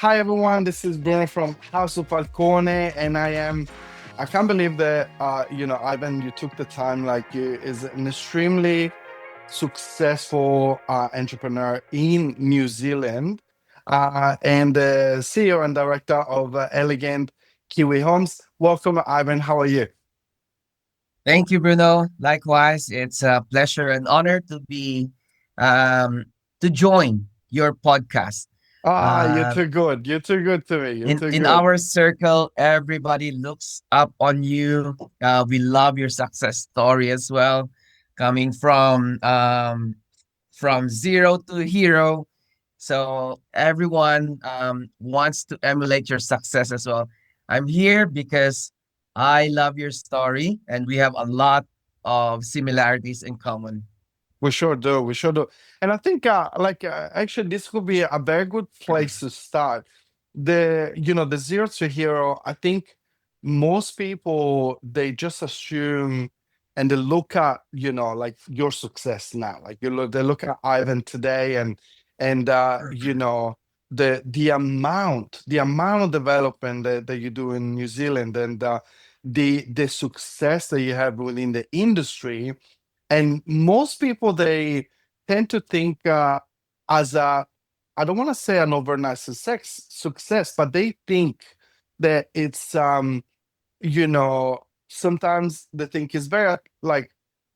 Hi everyone, this is Bruno from House of Falcone, and I can't believe that Ivan, you took the time. Like, you is an extremely successful entrepreneur in New Zealand, and the CEO and director of Elegant Kiwi Homes. Welcome, Ivan. How are you? Thank you, Bruno. Likewise, it's a pleasure and honor to be um, to join your podcast. You're Uh, too good. You're too good to me. You're too in good. our circle, everybody looks up on you. We love your success story as well, coming from zero to hero. So everyone wants to emulate your success as well. I'm here because I love your story, and we have a lot of similarities in common. We sure do. We sure do. And I think, actually, this could be a very good place to start. The zero to hero. I think most people they just assume and they look at, like your success now. Like they look at Ivan today, and the amount of development that you do in New Zealand, and the success that you have within the industry. And most people they tend to think as a, I don't want to say an overnight success, but they think that it's sometimes they think it's very like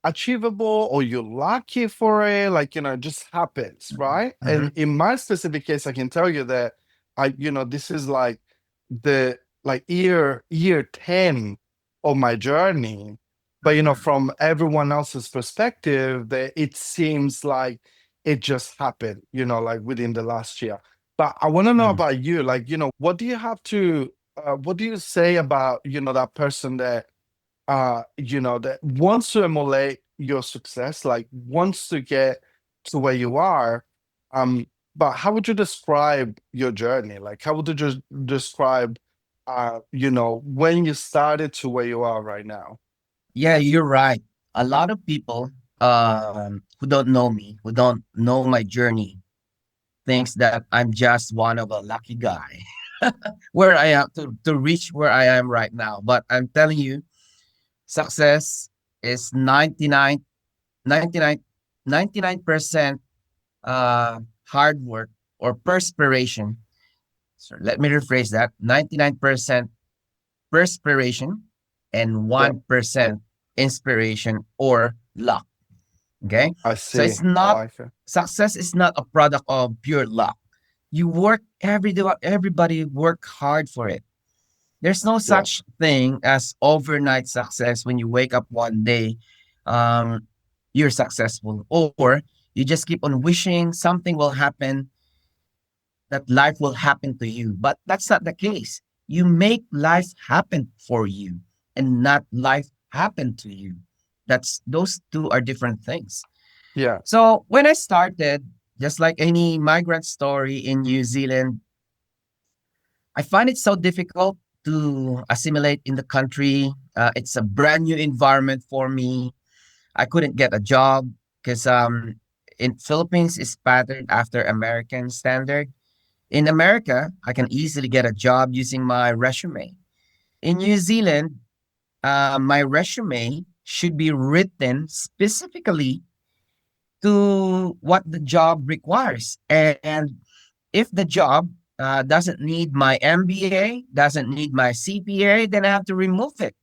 achievable, or you're lucky for it, like it just happens, right? And Mhm. in my specific case, I can tell you that this is like the like year 10 of my journey. But from everyone else's perspective, that it seems like it just happened, like within the last year. But I want to know Mhm. about you, like, what do you have to what do you say about that person that that wants to emulate your success, like wants to get to where you are? um but how would you describe your journey? Like, how would you just describe when you started to where you are right now? Yeah, you're right. A lot of people who don't know me, who don't know my journey, thinks that I'm just one of a lucky guy where I am to reach where I am right now. But I'm telling you, success is 99, 99% hard work or perspiration. So let me rephrase that: 99% perspiration and Yeah, 1% inspiration or luck. Okay. I So see. it's I not, like it. success is not a product of pure luck. You work every day, everybody work hard for it. There's no Yeah. such thing as overnight success when you wake up one day, um, you're successful, or you just keep on wishing something will happen, that life will happen to you. But that's not the case. You make life happen for you and not life happen to you. That's those two are different things. Yeah. So when I started, just like any migrant story in New Zealand, I find it so difficult to assimilate in the country. It's a brand new environment for me. I couldn't get a job because in Philippines is patterned after American standard. In America, I can easily get a job using my resume. In New Zealand, my resume should be written specifically to what the job requires. And if the job doesn't need my MBA, doesn't need my CPA, then I have to remove it.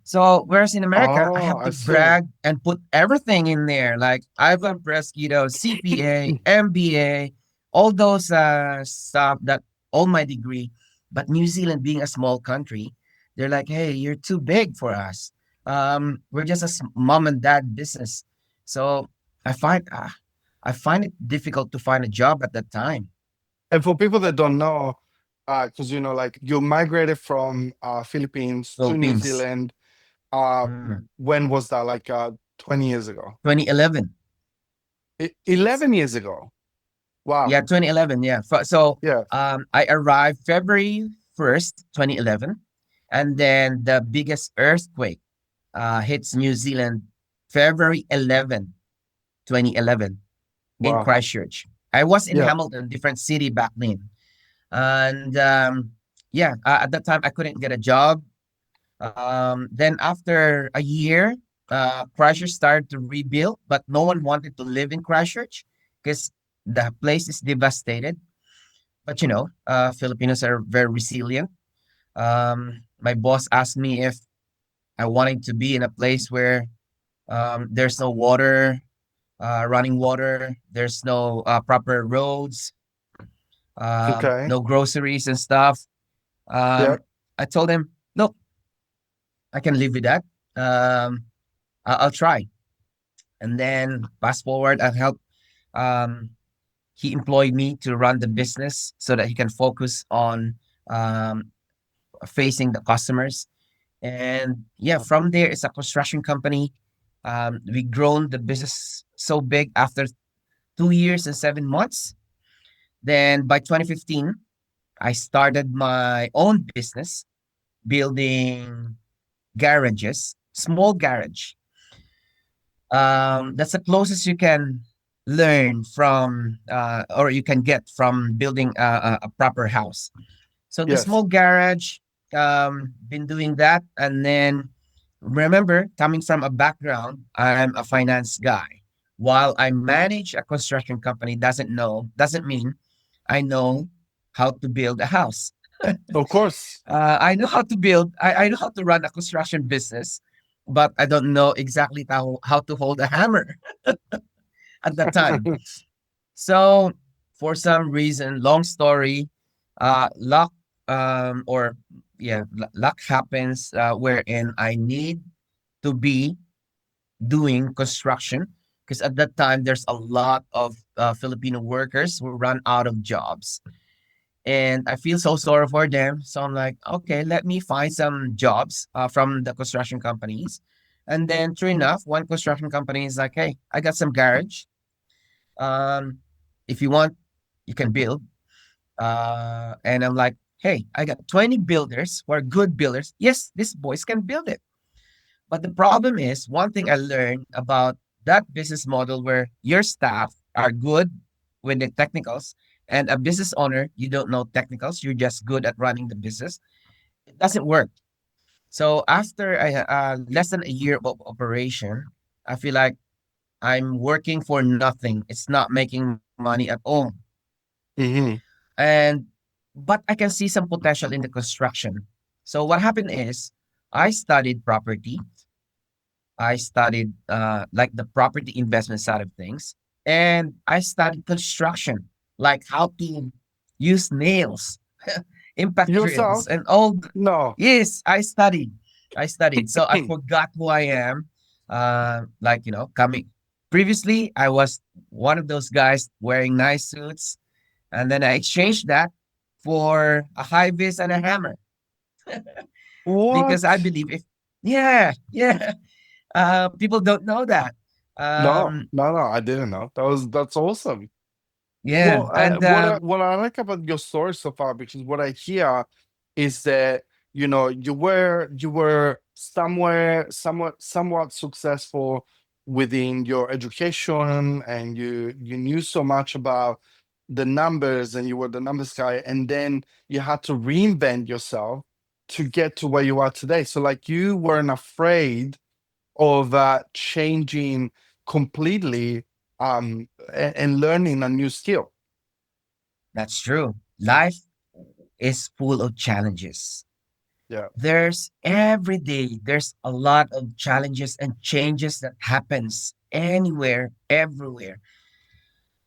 So, whereas in America, I Oh, have I to see. brag and put everything in there, like Ivan Presquito, CPA, MBA, all those stuff, that all my degree. But New Zealand, being a small country, they're like, hey, you're too big for us. We're just a mom and dad business. So I find uh, I find it difficult to find a job at that time. And for people that don't know, because like you migrated from Philippines to New Philippines, Zealand. uh mm, when was that? Like 20 years ago? 2011. 11 years ago? Wow. Yeah, 2011. Yeah. So Yeah. I arrived February 1st, 2011. And then the biggest earthquake hits New Zealand February 11, 2011, in Wow. Christchurch. I was in Yeah. Hamilton, different city back then. And yeah, at that time I couldn't get a job. Then after a year, Christchurch started to rebuild, but no one wanted to live in Christchurch because the place is devastated. But Filipinos are very resilient. My boss asked me if I wanted to be in a place where there's no water, running water, there's no proper roads, Okay. no groceries and stuff. Yeah. I told him, look, I can live with that. Um, I'll try. And then fast forward, I helped. Um, he employed me to run the business so that he can focus on um, facing the customers. And yeah, from there, it's a construction company. We grown the business so big after 2 years and 7 months. Then by 2015, I started my own business building garages, small garage. That's the closest you can learn from, or you can get from building a proper house. So the Yes. small garage, been doing that, and then remember, coming from a background, I'm a finance guy. While I manage a construction company, doesn't mean I know how to build a house. Of course. I know how to build. I know how to run a construction business, but I don't know exactly how to hold a hammer at that time. So for some reason, long story, luck, or yeah, luck happens, wherein I need to be doing construction because at that time there's a lot of Filipino workers who run out of jobs. And I feel so sorry for them. So I'm like, okay, let me find some jobs from the construction companies. And then, true enough, one construction company is like, hey, I got some garage. Um, if you want, you can build. And I'm like, hey, I got 20 builders who are good builders. Yes, these boys can build it. But the problem is, one thing I learned about that business model where your staff are good with the technicals, and a business owner, you don't know technicals, you're just good at running the business. It doesn't work. So after less than a year of operation, I feel like I'm working for nothing. It's not making money at all. Hmm. And but I can see some potential in the construction. So what happened is I studied property. I studied like the property investment side of things, and I studied construction, like how to use nails, impact drills, Yourself? and all. No. Yes, I studied. I studied. So I forgot who I am. Like coming. Previously, I was one of those guys wearing nice suits, and then I exchanged that for a high vis and a hammer because I What? believe if yeah, people don't know that. No, Um, no, no, I didn't know. That's awesome. yeah, Well, and what I like about your story so far, because what I hear is that you were somewhat successful within your education, and you knew so much about the numbers, and you were the numbers guy, and then you had to reinvent yourself to get to where you are today. So like you weren't afraid of changing completely and learning a new skill. that's true. Life is full of challenges. Yeah. There's every day there's a lot of challenges and changes that happens anywhere, everywhere.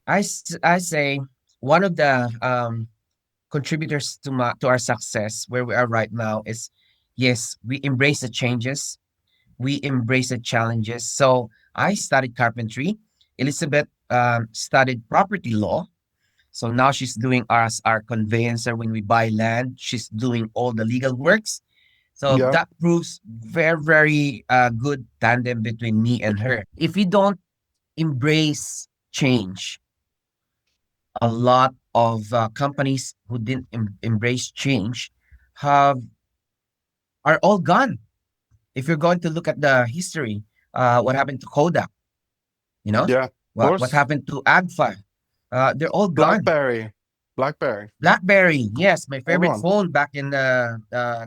I say one of the contributors to our success where we are right now is yes, we embrace the changes, we embrace the challenges. So I studied carpentry. Elizabeth studied property law. So now she's doing us our conveyancer when we buy land. She's doing all the legal works. So Yeah. that proves very, very good tandem between me and her. If you don't embrace change, a lot of companies who didn't embrace change have are all gone. If you're going to look at the history, what happened to Kodak, you know, Yeah. Of what course. happened to AgFi, they're all gone. BlackBerry. BlackBerry. BlackBerry, yes, my favorite Everyone. phone back in the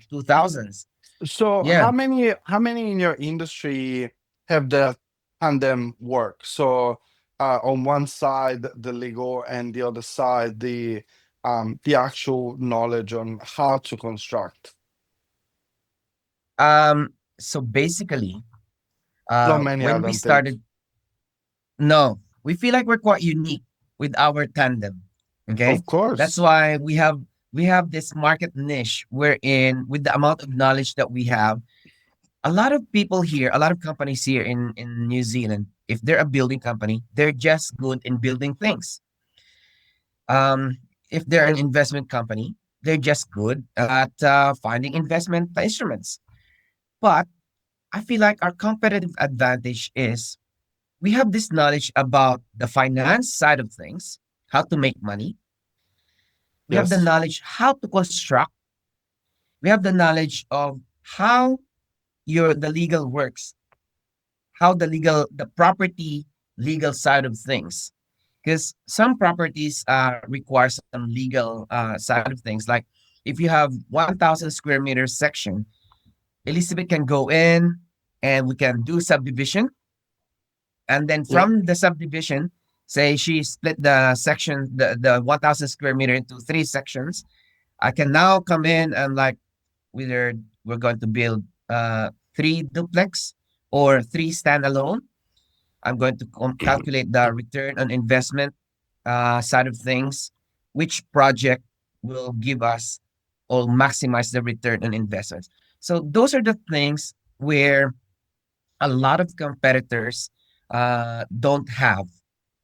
2000s. So Yeah. how many in your industry have the tandem work? So on one side the legal and the other side the actual knowledge on how to construct. So basically, Not many, I when we don't think. started, no, we feel like we're quite unique with our tandem. Okay, Of that's course. why we have this market niche wherein with the amount of knowledge that we have, a lot of people here, a lot of companies here in New Zealand, if they're a building company, they're just good in building things. Um, if they're an investment company, they're just good at finding investment instruments. But I feel like our competitive advantage is we have this knowledge about the finance side of things, how to make money. We have the Yes. knowledge how to construct. We have the knowledge of how the legal works, how the property legal side of things. Because some properties require some legal side of things. Like if you have 1,000 square meters section, Elizabeth can go in and we can do subdivision. And then Yep. from the subdivision, say she split the section, the 1,000 square meter into three sections. I can now come in and like whether we're going to build three duplex or three standalone. I'm going to calculate the return on investment side of things, which project will give us or maximize the return on investments. So those are the things where a lot of competitors don't have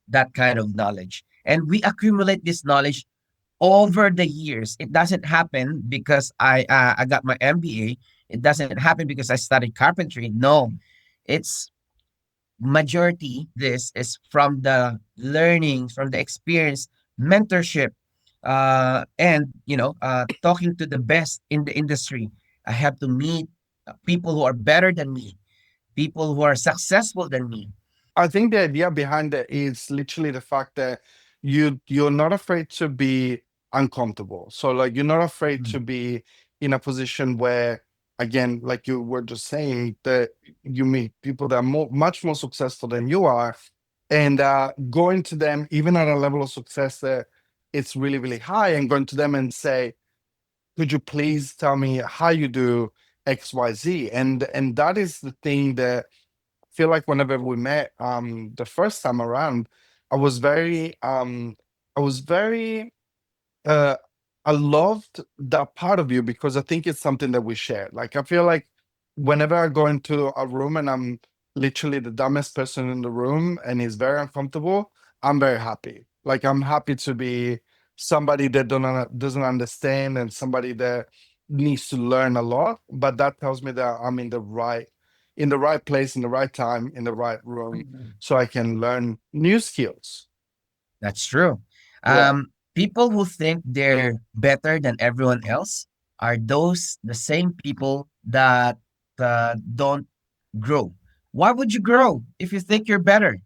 that kind of knowledge. And we accumulate this knowledge over the years. It doesn't happen because I got my MBA. It doesn't happen because I studied carpentry. No, it's majority this is from the learning, from the experience, mentorship, and talking to the best in the industry. I have to meet people who are better than me, people who are successful than me. I think the idea behind it is literally the fact that you're not afraid to be uncomfortable. So like you're not afraid Mhm. to be in a position where, again, like you were just saying, that you meet people that are much more successful than you are, and going to them even at a level of success that it's really really high, and going to them and say, could you please tell me how you do XYZ? And that is the thing that feel like whenever we met the first time around, I was very I was very uh I loved that part of you because I think it's something that we share. Like I feel like whenever I go into a room and I'm literally the dumbest person in the room and it's very uncomfortable, I'm very happy. Like I'm happy to be somebody that doesn't understand and somebody that needs to learn a lot. But that tells me that I'm in the right place, in the right time, in the right room, so I can learn new skills. That's true. Yeah, People who think they're better than everyone else are those the same people that don't grow. Why would you grow if you think you're better?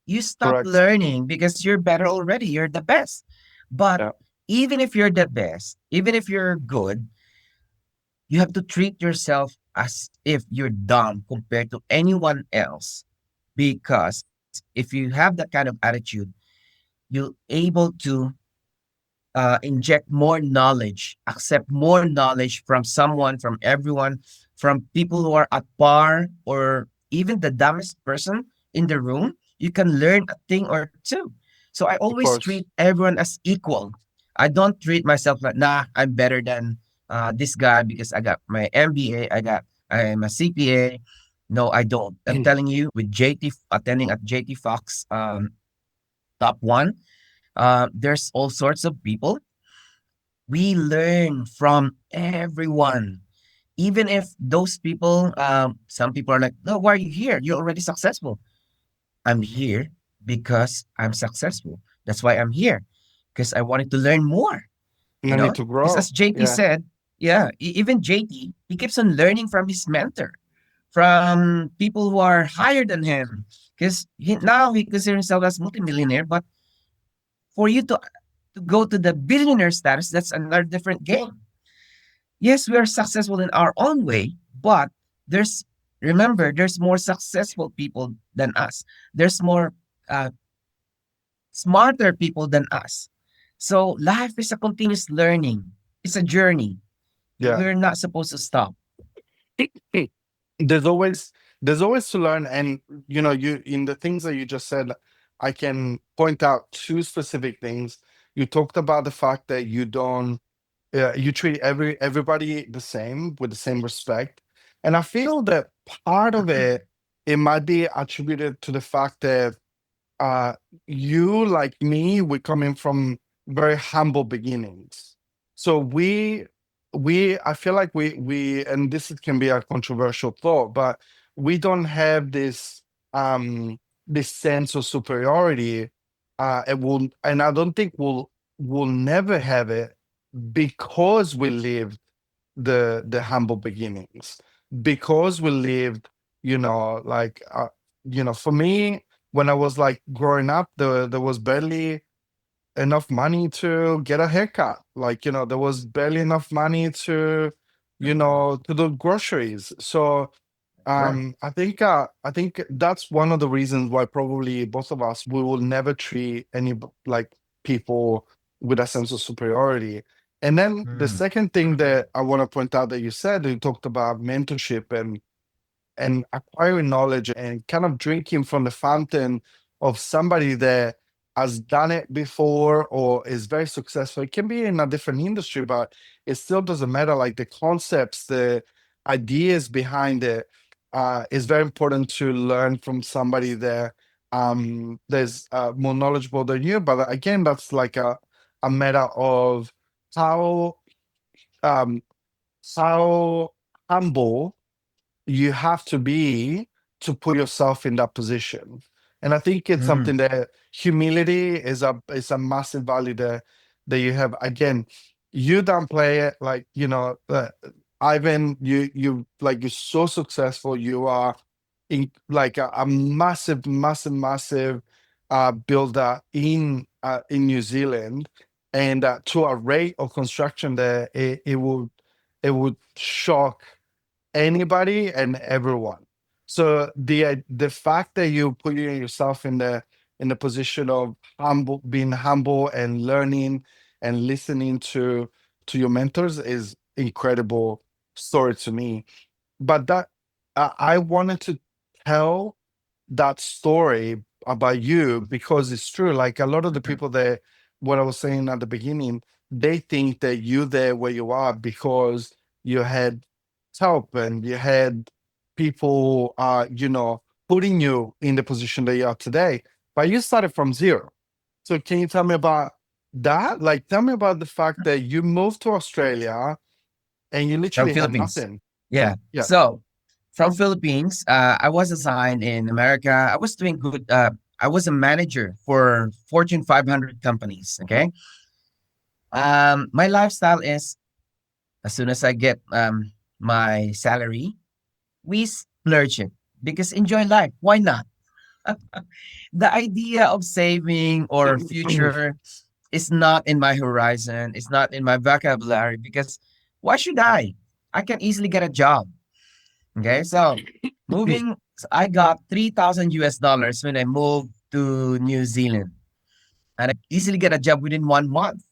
You stop correct. learning because you're better already. You're the best. But Yeah, even if you're the best, even if you're good, you have to treat yourself as if you're dumb compared to anyone else. Because if you have that kind of attitude, you're able to inject more knowledge, accept more knowledge from someone, from everyone, from people who are at par or even the dumbest person in the room. You can learn a thing or two. So I of always treat course. everyone as equal. I don't treat myself like, nah, I'm better than this guy because I got my MBA, I'm a CPA. No, I don't. I'm telling you, with JT attending at JTFOXX top one, there's all sorts of people. We learn from everyone. Even if those people, some people are like, no, why are you here? You're already successful. I'm here because I'm successful. That's why I'm here, because I wanted to learn more, And I need to Because as grow. JT Yeah. said, yeah, even JT, he keeps on learning from his mentor, from people who are higher than him, because now he considers himself as multimillionaire. But for you to to go to the billionaire status, that's another different game. Yes, we are successful in our own way, but there's remember there's more successful people than us. There's more uh, smarter people than us. So life is a continuous learning. It's a journey. Yeah. We're not supposed to stop. there's always there's always to learn, and you in the things that you just said, I can point out two specific things. You talked about the fact that you treat everybody the same, with the same respect, and I feel that part of it might be attributed to the fact that uh you, like me, we're coming from very humble beginnings. So we I feel like we and can be a controversial thought, but we don't have this sense of superiority. And I don't think we'll never have it, because we lived the humble beginnings, because we lived, like, for me, when I was like growing up, there was barely enough money to get a haircut. Like, there was barely enough money to do groceries. So Sure. I think that's one of the reasons why probably both of us, we will never treat like people with a sense of superiority. And then the Mm. second thing that I want to point out, that you said, you talked about mentorship and acquiring knowledge and kind of drinking from the fountain of somebody that has done it before or is very successful. It can be in a different industry, but it still doesn't matter. Like, the concepts, the ideas behind it, is very important to learn from somebody that there's more knowledgeable than you. But again, that's like a matter of how um how humble you have to be to put yourself in that position. And I think it's Mm. something that humility is a massive value that you have. Again, you don't play it like, Ivan, you're so successful. You are in like a massive, massive, massive builder in New Zealand, and to a rate of construction that it would shock anybody and everyone. So the fact that you put yourself in the position of being humble and learning and listening to your mentors is incredible story to me. But that I wanted to tell that story about you because it's true. Like, a lot of the people that, what I was saying at the beginning, they think that you there where you are because you had help and you had people, putting you in the position that you are today. But you started from zero. So can you tell me about that? Like, tell me about the fact that you moved to Australia and you From literally had Philippines. nothing. Yeah. Yeah. So from Philippines, I was assigned in America. I was doing good. I was a manager for Fortune 500 companies. Okay. My lifestyle is as soon as I get my salary, we splurge it because enjoy life. Why not? The idea of saving or future is not in my horizon. It's not in my vocabulary because why should I? I can easily get a job. Okay, so moving, I got 3,000 US dollars when I moved to New Zealand, and I easily get a job within 1 month.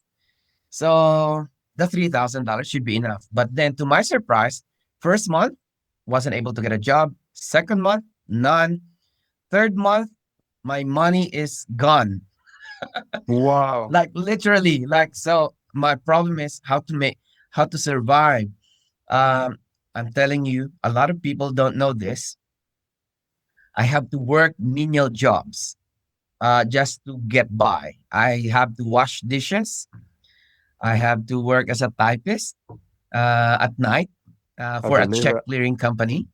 So the $3,000 should be enough. But then, to my surprise, first month wasn't able to get a job. Second month, none. Third month, my money is gone. Wow. Like literally, like so. My problem is how to survive. Um, I'm telling you, a lot of people don't know this. I have to work menial jobs just to get by. I have to wash dishes. I have to work as a typist at night I for a believe check it. clearing company.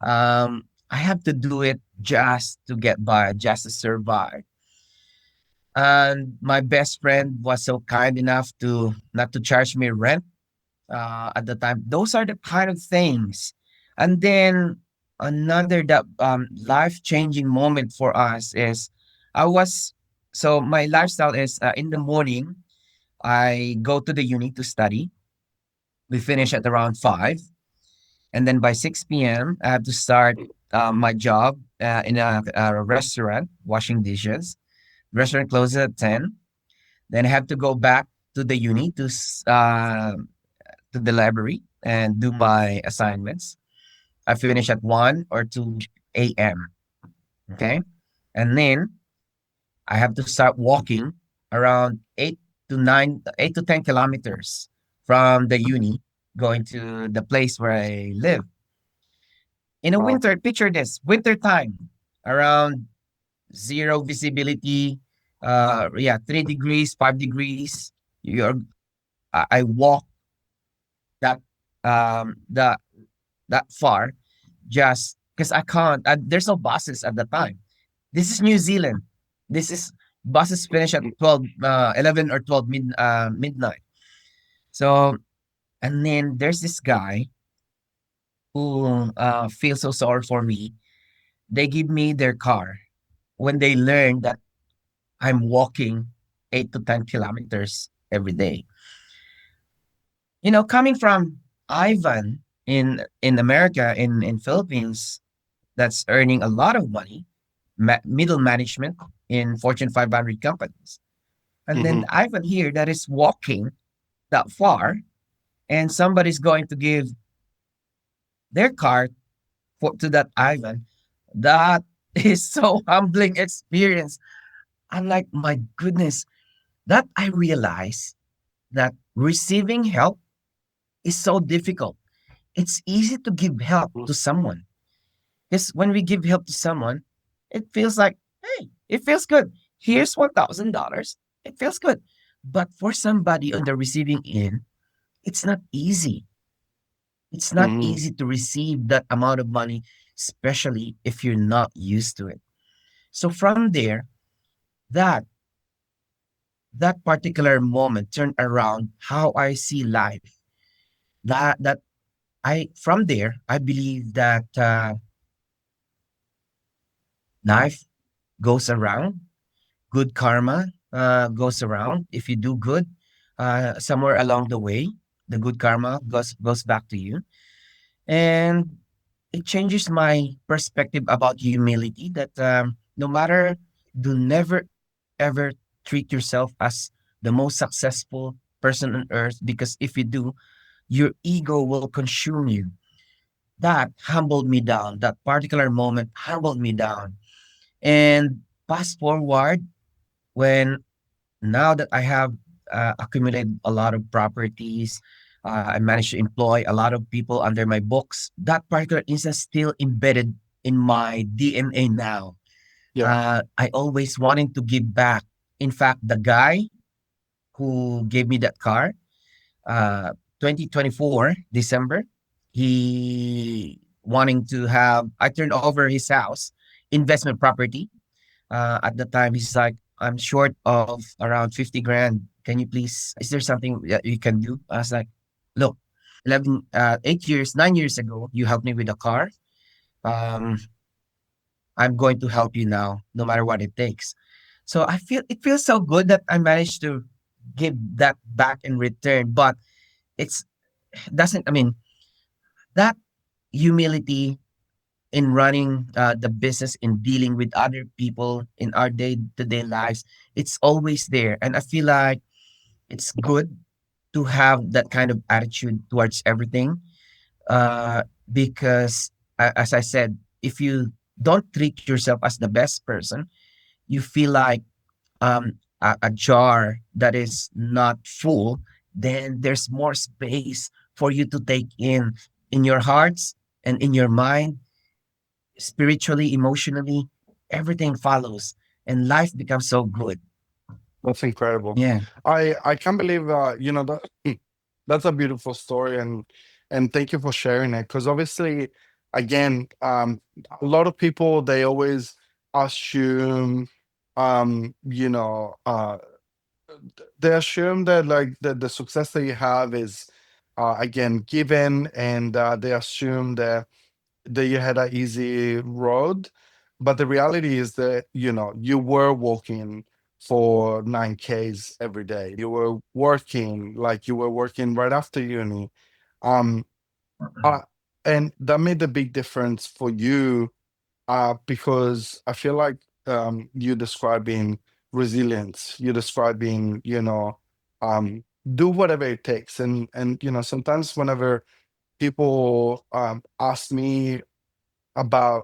I have to do it just to get by, just to survive. And my best friend was so kind enough to not to charge me rent at the time. Those are the kind of things. And then another that life changing moment for us is I was so my lifestyle is in the morning. I go to the uni to study. We finish at around 5. And then by 6 p.m., I have to start my job in a restaurant, washing dishes. Restaurant closes at 10. Then I have to go back to the uni to the library and do my assignments. I finish at 1 or 2 a.m. Okay. And then I have to start walking around 8 to 10 kilometers from the uni going to the place where I live. In a Wow. winter, picture this winter time, around zero visibility, yeah, 3 degrees, 5 degrees. You're, I walk that, that, that far just because I can't, there's no buses at the time. This is New Zealand. This is buses finish at 12, 11 or 12 midnight. So, and then there's this guy who feels so sorry for me. They give me their car when they learn that I'm walking 8 to 10 kilometers every day. Coming from Ivan in America, in Philippines, that's earning a lot of money, middle management in Fortune 500 companies. And then Mm-hmm. Ivan here that is walking that far, and somebody's going to give their car to that Ivan. That is so humbling experience. I'm like, my goodness, that I realize that receiving help is so difficult. It's easy to give help to someone. Because when we give help to someone, it feels like, hey, it feels good. Here's $1,000. It feels good. But for somebody on the receiving end, it's not easy. It's not Mm-hmm. easy to receive that amount of money, especially if you're not used to it. So from there, that that particular moment turned around how I see life. That I from there, I believe that life goes around, good karma goes around. If you do good, somewhere along the way, the good karma goes back to you, and it changes my perspective about humility. That no matter, do never ever treat yourself as the most successful person on earth, because if you do, your ego will consume you. That humbled me down. That particular moment humbled me down. And fast forward, when now that I have accumulated a lot of properties, I managed to employ a lot of people under my books. That particular instance still embedded in my DNA now. Yeah. I always wanting to give back. In fact, the guy who gave me that car, uh, 2024 December, he wanting to have. I turned over his house, investment property. At the time, he's like, I'm short of around 50 grand. Can you please, is there something that you can do? I was like, look, 8 years, 9 years ago, you helped me with a car. Um, I'm going to help you now, no matter what it takes. So it feels so good that I managed to give that back in return. But it's doesn't, I mean, that humility in running the business, in dealing with other people in our day-to-day lives, it's always there. And I feel like it's good to have that kind of attitude towards everything, because as I said, if you don't treat yourself as the best person, you feel like a jar that is not full, then there's more space for you to take in your hearts and in your mind, spiritually, emotionally, everything follows, and life becomes so good. That's incredible. Yeah. I can't believe that that's a beautiful story, and thank you for sharing it, because obviously, again, a lot of people, they always assume, you know, they assume that like the success that you have is again given, and they assume that you had an easy road, but the reality is that you were walking for 9Ks every day. You were working like you were working right after uni. Um, uh, and that made a big difference for you because I feel like you're describing resilience, you're describing, um, do whatever it takes. And sometimes whenever people ask me about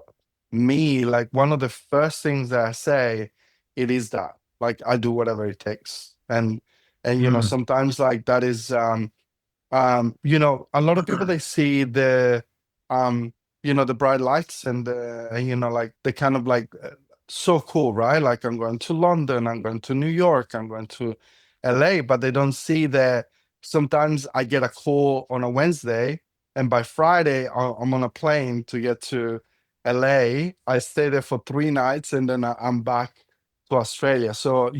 me, like one of the first things that I say, it is that, like I do whatever it takes. And Mm. sometimes like that is a lot of people they see um the bright lights and like the kind of like so cool, right? Like I'm going to London, I'm going to New York, I'm going to LA, but they don't see that sometimes I get a call on a Wednesday and by Friday I'm on a plane to get to LA. I stay there for 3 nights and then I'm back to Australia. So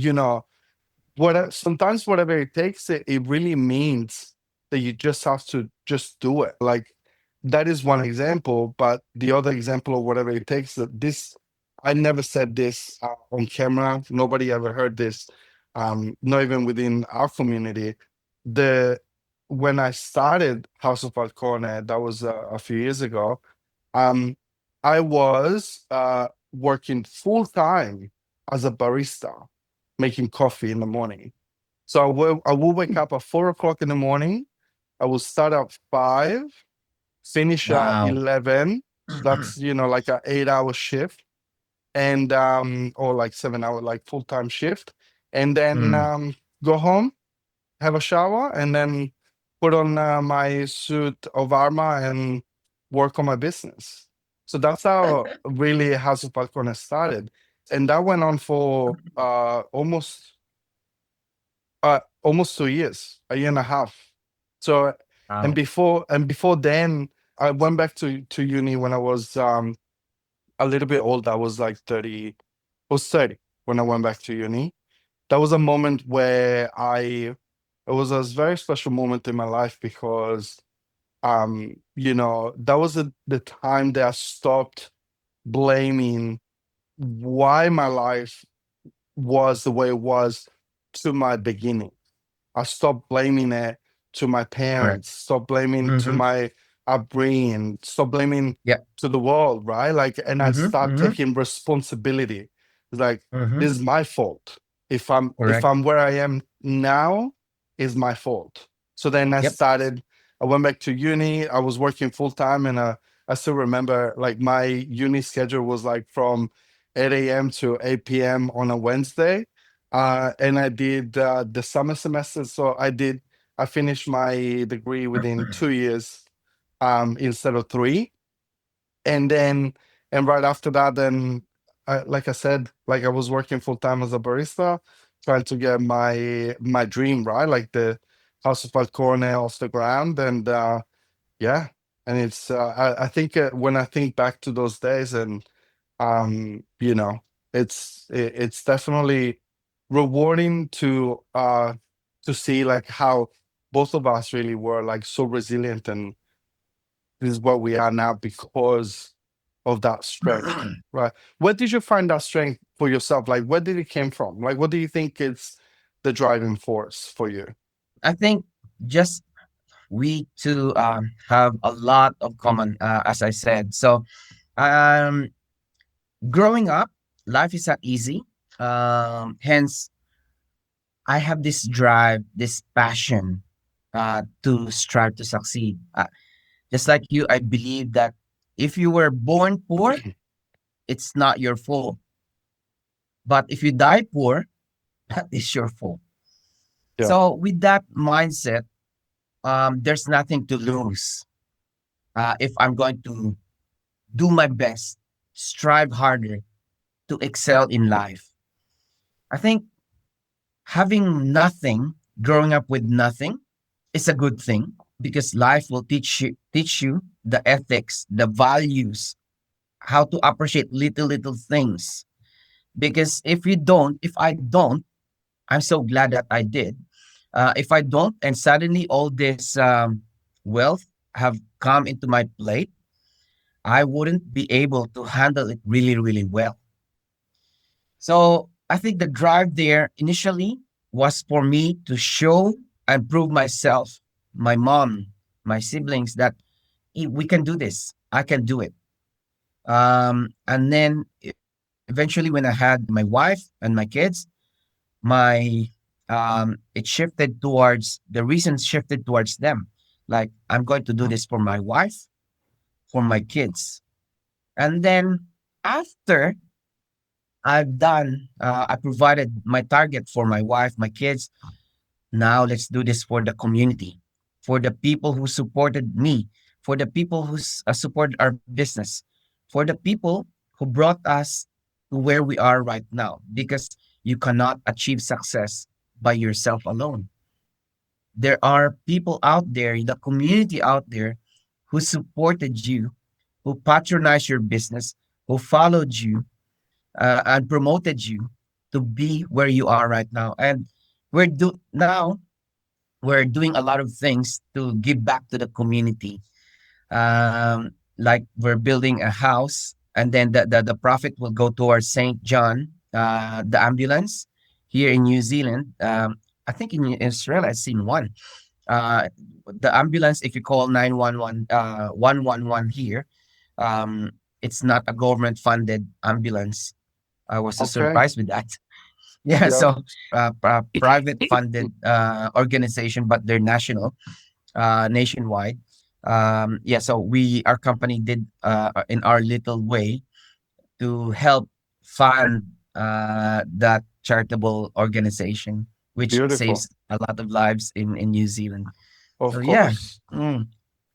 sometimes whatever it takes, it really means that you just have to just do it. Like that is one example, but the other example of whatever it takes, that this I never said this on camera, nobody ever heard this, not even within our community. The When I started House of Falcone, that was a few years ago, um I was working full time as a barista, making coffee in the morning. So I will wake up at 4 o'clock in the morning. I will start at 5, finish at Wow. 11. That's like an 8 hour shift, and or like 7 hour like full time shift, and then Mm. go home, have a shower, and then put on my suit of armor and work on my business. So that's how really House of Popcorn started, and that went on for almost 2 years, a year and a half. So, and Wow. before then, I went back to uni when I was a little bit old. I was like 30. I was 30 when I went back to uni. That was a moment where it was a very special moment in my life because that was the time that I stopped blaming why my life was the way it was to my beginning. I stopped blaming it to my Correct. parents, stop blaming to Mm-hmm. my upbringing, stop blaming Yeah. to the world, right? Like, and I Mm-hmm. start Mm-hmm. taking responsibility. It's like, Mm-hmm. this is my fault. If Correct. I'm where I am now, is my fault. So then Yep. I went back to uni. I was working full time, and I still remember like my uni schedule was like from 8 a.m. to 8 p.m. on a Wednesday, and I did the summer semester. So I finished my degree within 2 years instead of three. And then, and right after that, then, like I said, like I was working full time as a barista, trying to get my dream, right? Like the House of Falcone off the ground. And yeah, and I think when I think back to those days and it's definitely rewarding to see like how both of us really were like so resilient, and this is what we are now because of that strength, right? Where did you find that strength for yourself? Like where did it came from? Like what do you think is the driving force for you? I think just we two have a lot of common, as I said. So, um, growing up, life is not easy. Hence, I have this drive, this passion, to strive to succeed. Just like you, I believe that if you were born poor, it's not your fault. But if you die poor, that is your fault. Yeah. So with that mindset, there's nothing to lose. If I'm going to do my best, strive harder to excel in life. I think having nothing, growing up with nothing, is a good thing because life will teach you the ethics, the values, how to appreciate little things. Because if I don't, I'm so glad that I did. If I don't, and suddenly all this wealth have come into my plate, I wouldn't be able to handle it really, really well. So I think the drive there initially was for me to show and prove myself, my mom, my siblings, that we can do this. I can do it. And then eventually, when I had my wife and my kids, my it shifted towards the reasons shifted towards them. Like, I'm going to do this for my wife, for my kids, and then after I provided my target for my wife, my kids. Now let's do this for the community, for the people who supported me, for the people who supported our business, for the people who brought us to where we are right now. Because you cannot achieve success by yourself alone. There are people out there, the community out there, who supported you, who patronized your business, who followed you, and promoted you to be where you are right now. And now we're doing a lot of things to give back to the community. Like, we're building a house, and then the profit will go towards St. John, the ambulance here in New Zealand. I think in Israel I've seen one. Uh, the ambulance, if you call 911, 111 here, um, it's not a government funded ambulance. I was so Okay. surprised with that. Yeah, Yep. so private funded organization, but they're national, nationwide. Yeah, so our company did in our little way to help fund that charitable organization, which Beautiful. saves a lot of lives in New Zealand. So Of yeah. course. Mm,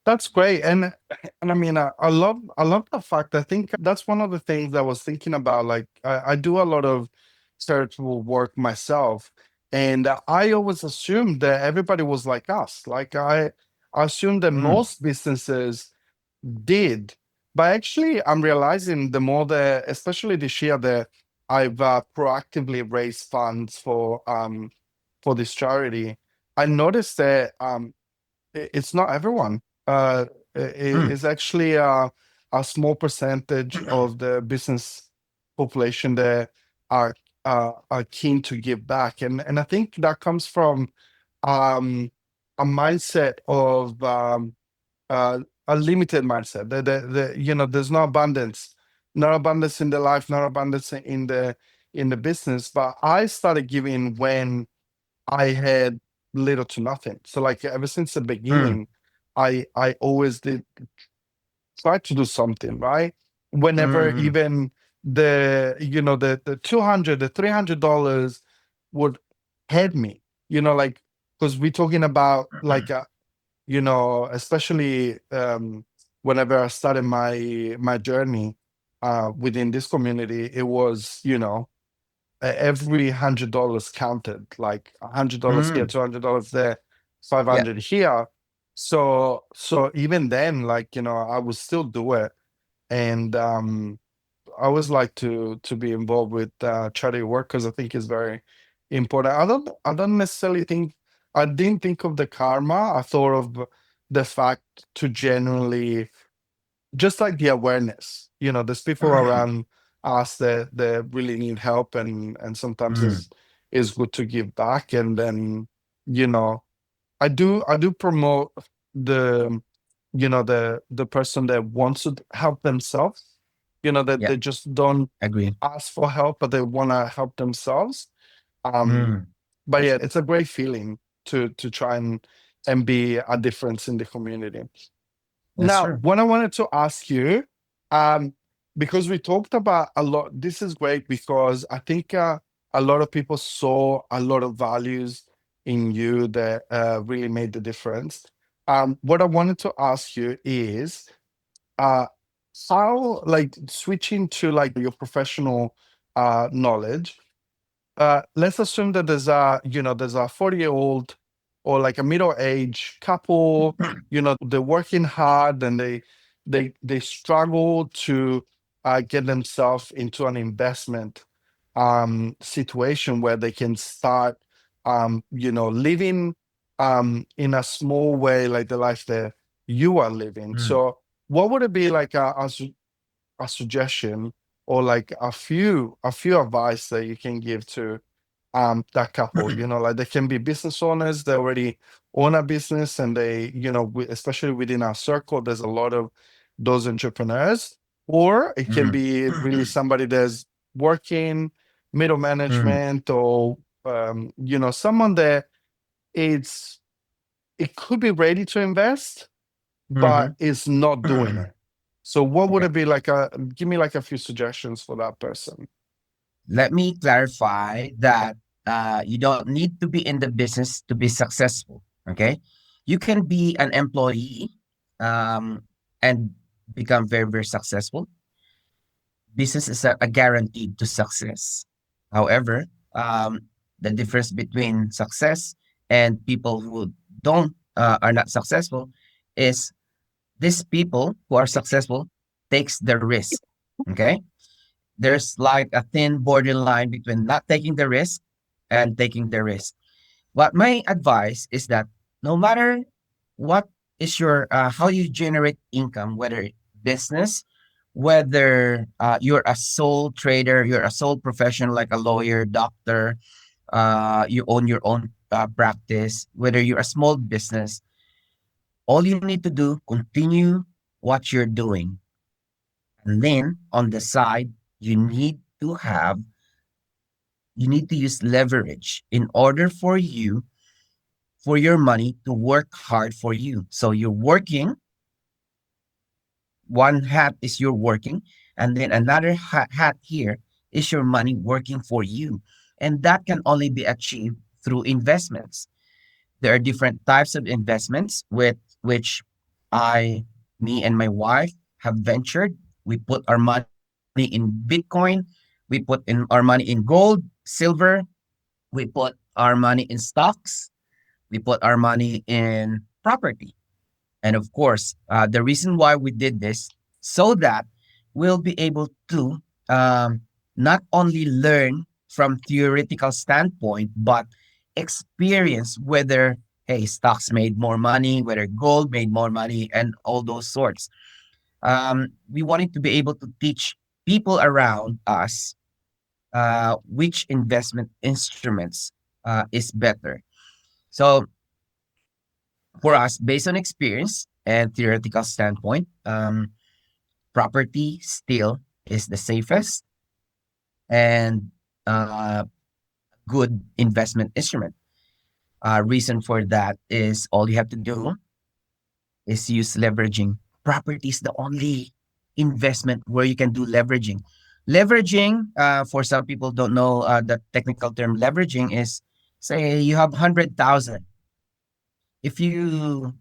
That's great. And I mean, I love the fact. I think that's one of the things I was thinking about. Like, I do a lot of charitable work myself, and I always assumed that everybody was like us. Like, I assumed that mm, most businesses did, but actually, I'm realizing the more that, especially this year, that I've proactively raised funds for this charity. I noticed that it's not everyone. mm. It's actually a small percentage of the business population that are are keen to give back, and I think that comes from um, a mindset of a limited mindset. There's no abundance, not abundance in the life, not abundance in the business. But I started giving when I had little to nothing. So like ever since the Mm, beginning, I always did try to do something, right? mm, Whenever mm, even the 200, the $300 would head me, like because we're talking about like especially whenever I started my journey within this community, it was every $100 counted, like $100 here, mm. $200 there, Yeah. 500 here. So even then, like, I would still do it. And I always like to be involved with charity work because I think it's very important. I don't necessarily think I didn't think of the karma. I thought of the fact to genuinely just like the awareness. There's people around us that really need help, and sometimes Mm, is good to give back. And then you know I do promote the the person that wants to help themselves, that yeah, they just don't agree. ask for help, but they want to help themselves. um Mm, but yeah, it's a great feeling to try and be a difference in the community. yes, Now, sir. what I wanted to ask you, um, because we talked about a lot, this is great because I think a lot of people saw a lot of values in you that really made the difference. What I wanted to ask you is uh, how, like, switching to like your professional knowledge, let's assume that there's a 40-year-old or like a middle-aged couple, they're working hard and they struggle to get themselves into an investment situation where they can start living in a small way like the life that you are living. Mm, So what would it be like a suggestion or like a few advice that you can give to that couple? Like they can be business owners, they already own a business, and they, especially within our circle, there's a lot of those entrepreneurs. Or it can Mhm. be really somebody that's working middle Mhm. management, or someone that it's it could be ready to invest, but Mhm. is not doing it. So what would Okay. it be like? Give me like a few suggestions for that person. Let me clarify that you don't need to be in the business to be successful. Okay. You can be an employee um, and become very, very successful. Business is a guaranteed to success. However, um, the difference between success and people who don't are not successful is these people who are successful takes the risk. Okay, there's like a thin borderline between not taking the risk and taking the risk. What my advice is that no matter what is your how you generate income, whether business, whether you're a sole trader, you're a sole professional like a lawyer, doctor, you own your own practice, whether you're a small business, all you need to do continue what you're doing, and then on the side you need to use leverage in order for your money to work hard for you. So you're working, one hat is you're working, and then another hat here is your money working for you. And that can only be achieved through investments. There are different types of investments with which I, me and my wife have ventured. We put our money in Bitcoin, we put in our money in gold, silver, we put our money in stocks, we put our money in property. And of course, the reason why we did this so that we'll be able to um, not only learn from theoretical standpoint, but experience whether hey stocks made more money, whether gold made more money, and all those sorts. We wanted to be able to teach people around us which investment instruments is better. So for us, based on experience and theoretical standpoint, property still is the safest and uh, good investment instrument. Reason for that is all you have to do is use leveraging. Property is the only investment where you can do leveraging. Leveraging, for some people don't know the technical term leveraging is say you have 100,000. If you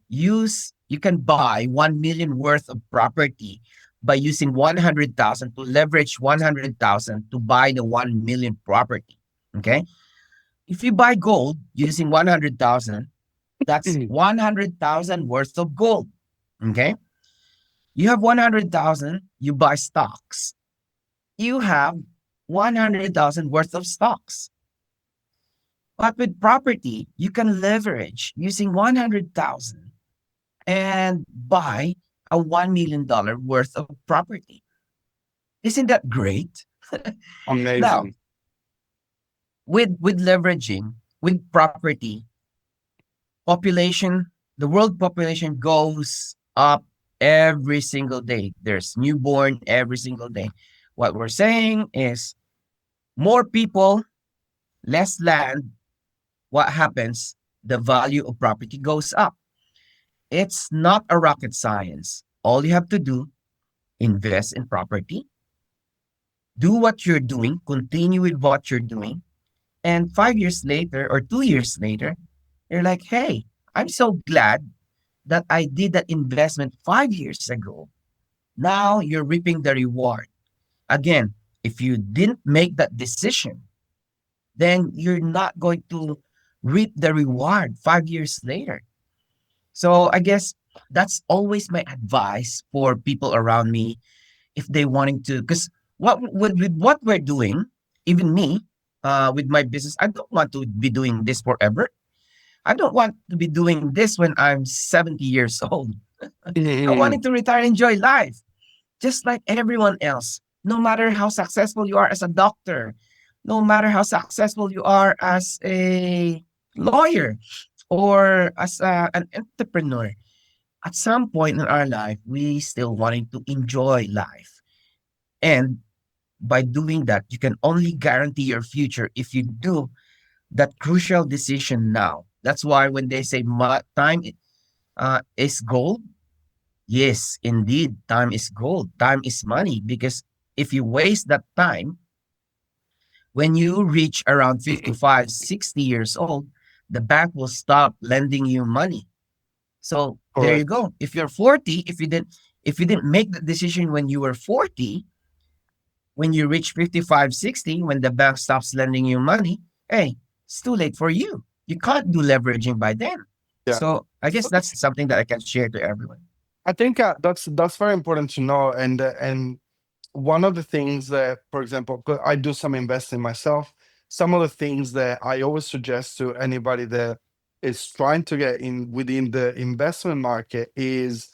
can buy 1 million worth of property by using 100,000 to leverage 100,000 to buy the 1 million property. Okay. If you buy gold using 100,000, that's 100,000 worth of gold. Okay. You have 100,000, you buy stocks. You have 100,000 worth of stocks. But with property, you can leverage using 100,000 and buy a $1 million worth of property. Isn't that great? Now, Amazing. with leveraging, with property, population, the world population goes up every single day. There's newborn every single day. What we're saying is more people, less land. What happens? The value of property goes up. It's not a rocket science. All you have to do, invest in property, do what you're doing, continue with what you're doing, and 5 years later or 2 years later, you're like, hey, I'm so glad that I did that investment 5 years ago. Now you're reaping the reward. Again, if you didn't make that decision, then you're not going to reap the reward 5 years later. So I guess that's always my advice for people around me if they wanting to, because with what we're doing, even me, with my business, I don't want to be doing this forever. I don't want to be doing this when I'm 70 years old. I wanted Mhm. to retire, enjoy life, just like everyone else. No matter how successful you are as a doctor, no matter how successful you are as a lawyer or as an entrepreneur, at some point in our life, we still wanting to enjoy life. And by doing that, you can only guarantee your future if you do that crucial decision now. That's why when they say time is gold, yes, indeed, time is gold. Time is money because if you waste that time, when you reach around 55, 60 years old, the bank will stop lending you money. So there you Correct. go. If you're 40, if you didn't make the decision when you were 40, when you reach 55, 60, when the bank stops lending you money, hey, it's too late for you. You can't do leveraging by then. Yeah. So I guess that's something that I can share to everyone. I think that's very important to know. And one of the things that, for example, 'cause I do some investing myself. Some of the things that I always suggest to anybody that is trying to get in within the investment market is,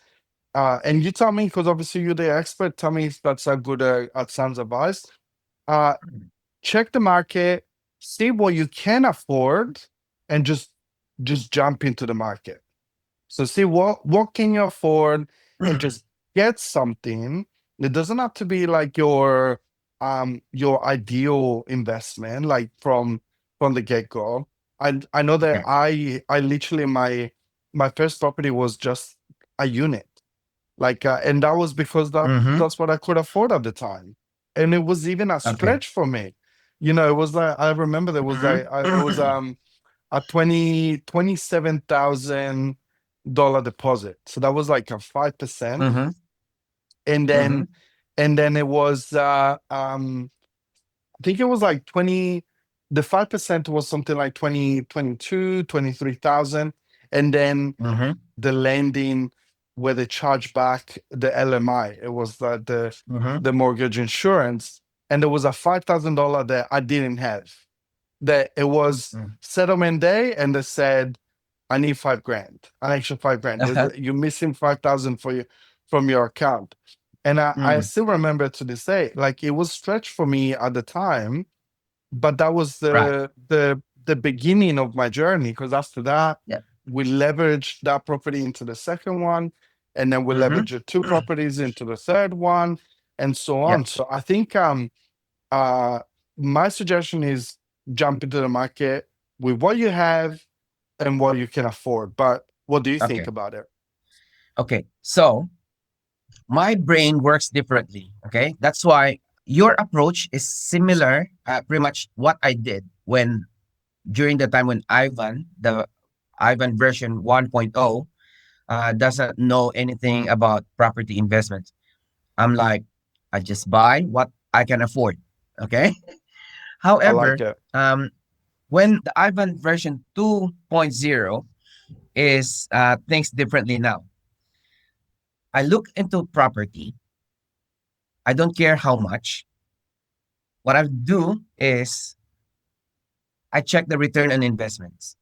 and you tell me because obviously you're the expert. Tell me if that's a good sounds advice. Uh, check the market, see what you can afford, and just jump into the market. So see what can you afford and just get something. It doesn't have to be like your ideal investment, like from the get-go. I know that Okay. I literally my first property was just a unit. Like and that was because Mm-hmm. that's what I could afford at the time. And it was even a Okay. stretch for me. It was like I remember there was like it was Mm-hmm. a 27,000 dollar deposit. So that was like a 5%. Mm-hmm. And Mm-hmm. then it was I think it was like 20, the 5% was something like 23,000. And then Mm-hmm. the lending where they charge back the LMI. It was Mm-hmm. the mortgage insurance. And there was a $5,000 that I didn't have. That it was settlement day and they said I need 5 grand, an extra 5 grand. Uh-huh. You're missing 5,000 for you from your account. And I Mm. still remember to this day, like it was stretched for me at the time, but that was Right. the beginning of my journey. Because after that, Yeah. we leveraged that property into the second one, and then we Mm-hmm. leveraged the two properties into the third one, and so Yeah. on. So I think uh my suggestion is jump into the market with what you have and what you can afford. But what do you think Okay. about it? Okay. So my brain works differently. Okay. That's why your approach is similar, pretty much what I did when during the time when the Ivan version 1.0, doesn't know anything about property investments. I'm like, I just buy what I can afford. Okay. I like However, it. when the Ivan version 2.0 is thinks differently now. I look into property. I don't care how much. What I do is I check the return on investments.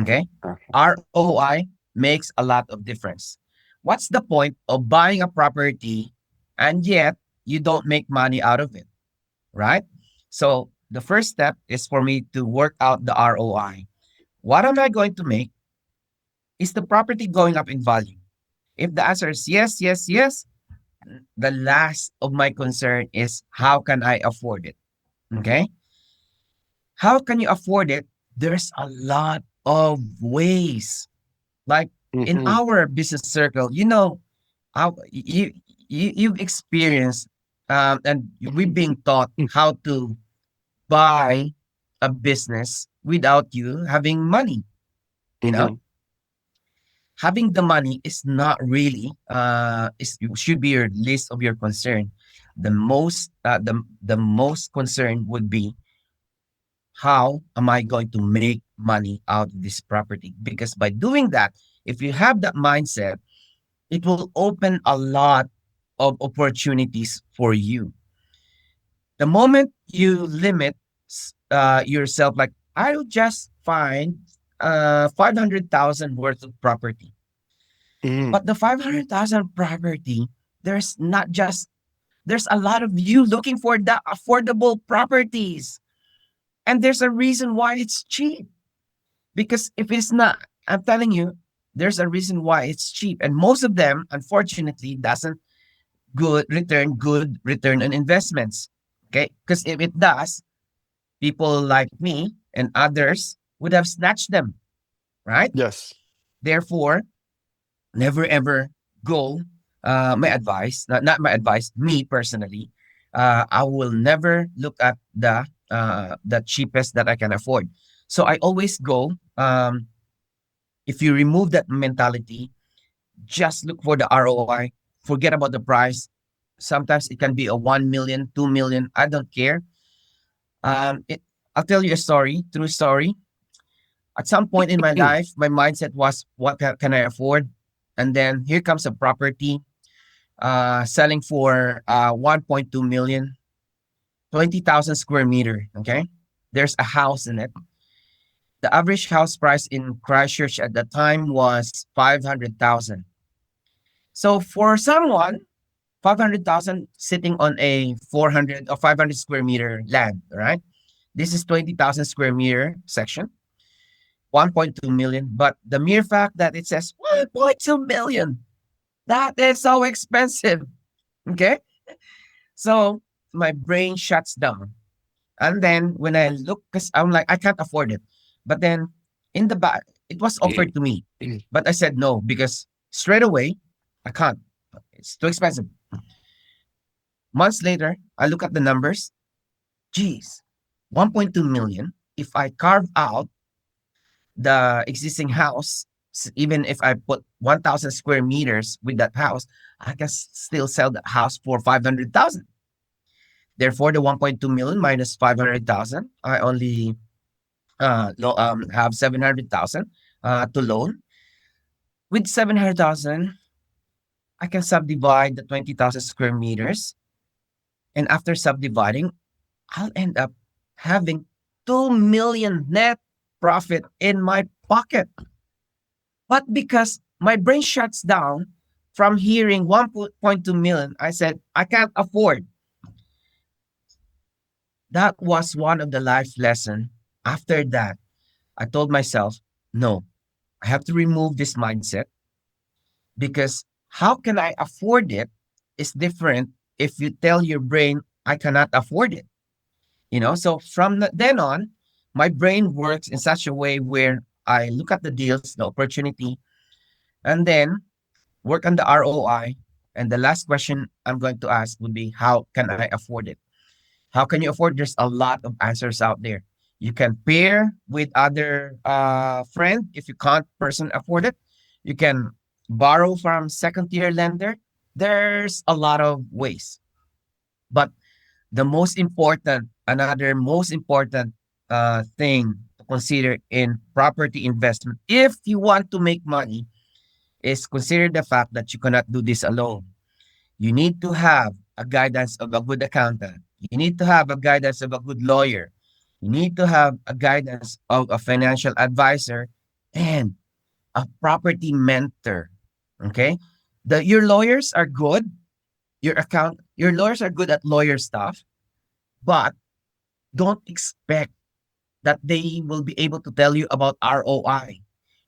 Okay. Uh-huh. ROI makes a lot of difference. What's the point of buying a property and yet you don't make money out of it? Right. So the first step is for me to work out the ROI. What am I going to make? Is the property going up in value? If the answer is yes, yes, yes, the last of my concern is how can I afford it? Okay. How can you afford it? There's a lot of ways. Like in Mm-hmm. our business circle, how you've experienced and we've being taught how to buy a business without you having money. You know, Mm-hmm. having the money is not really should be your list of your concern. The most concern would be how am I going to make money out of this property? Because by doing that, if you have that mindset, it will open a lot of opportunities for you. The moment you limit yourself, like I'll just find 500,000 worth of property. Mm-hmm. But the 500,000 property, there's not just There's a lot of you looking for the affordable properties. And there's a reason why it's cheap. Because if it's not, I'm telling you, there's a reason why it's cheap. And most of them, unfortunately, doesn't good return on investments. Okay. Because if it does, people like me and others would have snatched them, right? Yes. Therefore, never ever go. My advice, not my advice, me personally, I will never look at the cheapest that I can afford. So I always go. If you remove that mentality, just look for the ROI. Forget about the price. Sometimes it can be a 1 million, 2 million. I don't care. It, I'll tell you a story, true story. At some point in my life, my mindset was, what can I afford? And then here comes a property selling for 1.2 million, 20,000 square meter. Okay. There's a house in it. The average house price in Christchurch at the time was 500,000. So for someone, 500,000 sitting on a 400 or 500 square meter land, right? This is 20,000 square meter section, 1.2 million. But the mere fact that it says 1.2 million, that is so expensive. Okay. So my brain shuts down. And then when I look, because I'm like, I can't afford it. But then in the back, it was offered to me. But I said no, because straight away, I can't. It's too expensive. Months later, I look at the numbers. Geez, 1.2 million. If I carve out the existing house, even if I put 1,000 square meters with that house, I can still sell the house for 500,000. Therefore, the 1.2 million minus 500,000, I only have 700,000 to loan. With 700,000, I can subdivide the 20,000 square meters. And after subdividing, I'll end up having 2 million net profit in my pocket. But because my brain shuts down from hearing 1.2 million, I said, I can't afford. That was one of the life lesson. After that, I told myself, no, I have to remove this mindset, because how can I afford it is different if you tell your brain, I cannot afford it. So from then on, my brain works in such a way where I look at the deals, the opportunity, and then work on the ROI. And the last question I'm going to ask would be, how can I afford it? How can you afford? There's a lot of answers out there. You can pair with other friend if you can't person afford it. You can borrow from second tier lender. There's a lot of ways. But the most important, another most important thing to consider in property investment, if you want to make money, is consider the fact that you cannot do this alone. You need to have a guidance of a good accountant. You need to have a guidance of a good lawyer. You need to have a guidance of a financial advisor and a property mentor. Okay? Your lawyers are good. Your lawyers are good at lawyer stuff, but don't expect that they will be able to tell you about ROI.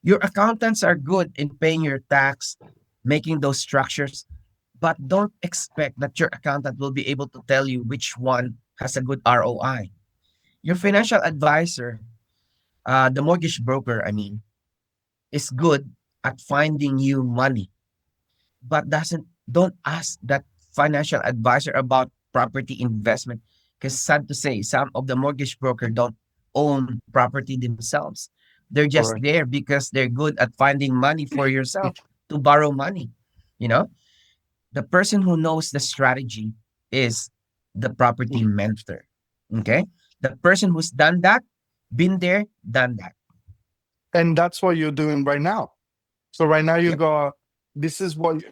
Your accountants are good in paying your tax, making those structures, but don't expect that your accountant will be able to tell you which one has a good ROI. Your financial advisor, the mortgage broker, I mean, is good at finding you money, but don't ask that financial advisor about property investment, because sad to say, some of the mortgage broker don't own property themselves. They're just Correct. there because they're good at finding money for yourself to borrow money. You know, the person who knows the strategy is the property mentor. Okay. The person who's done that, been there, done that. And that's what you're doing right now. So right now you Yep. go, this is what,